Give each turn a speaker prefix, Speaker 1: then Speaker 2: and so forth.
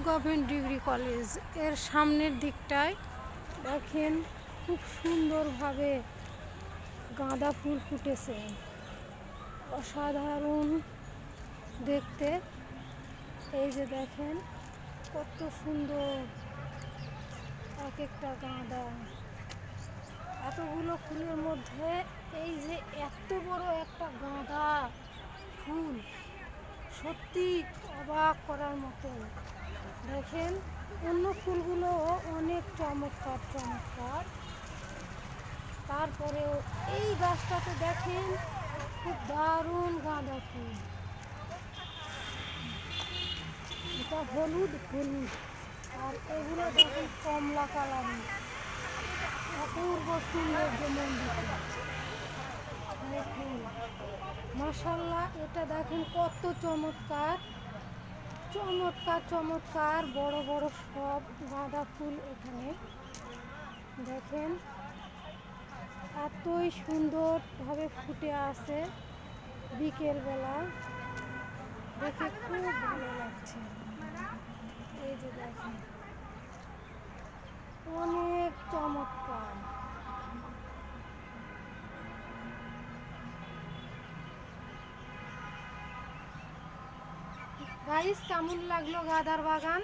Speaker 1: Government degree college এর সামনের দিকটায় দেখেন খুব সুন্দরভাবে গাঁদা ফুল ফুটেছে, অসাধারণ দেখতে। এই যে দেখেন কত সুন্দর এক একটা গাঁদা, এতগুলো ফুলের মধ্যে এই যে এত বড় একটা গাঁদা ফুল, সত্যি অবাক করার মতো। দেখেন অন্য ফুলগুলো অনেক চমৎকার চমৎকার, তারপরেও এই গাছটাতে দেখেন খুব দারুণ গাঁদা ফুল। এটা হলুদ হলুদ, আর এগুলো দেখেন কমলা কালারের, অপূর্ব সুন্দর মন্দির। দেখুন মাশাআল্লাহ, এটা দেখেন কত চমৎকার চমৎকার চমৎকার বড় বড় সব গাঁদা ফুল। এখানে দেখেন এতই সুন্দরভাবে ফুটে আছে, বিকেলবেলা দেখে খুব ভালো লাগছে। এই যে দেখেন অনেক চমৎকার। গাইস, কেমন লাগলো গাঁদার বাগান?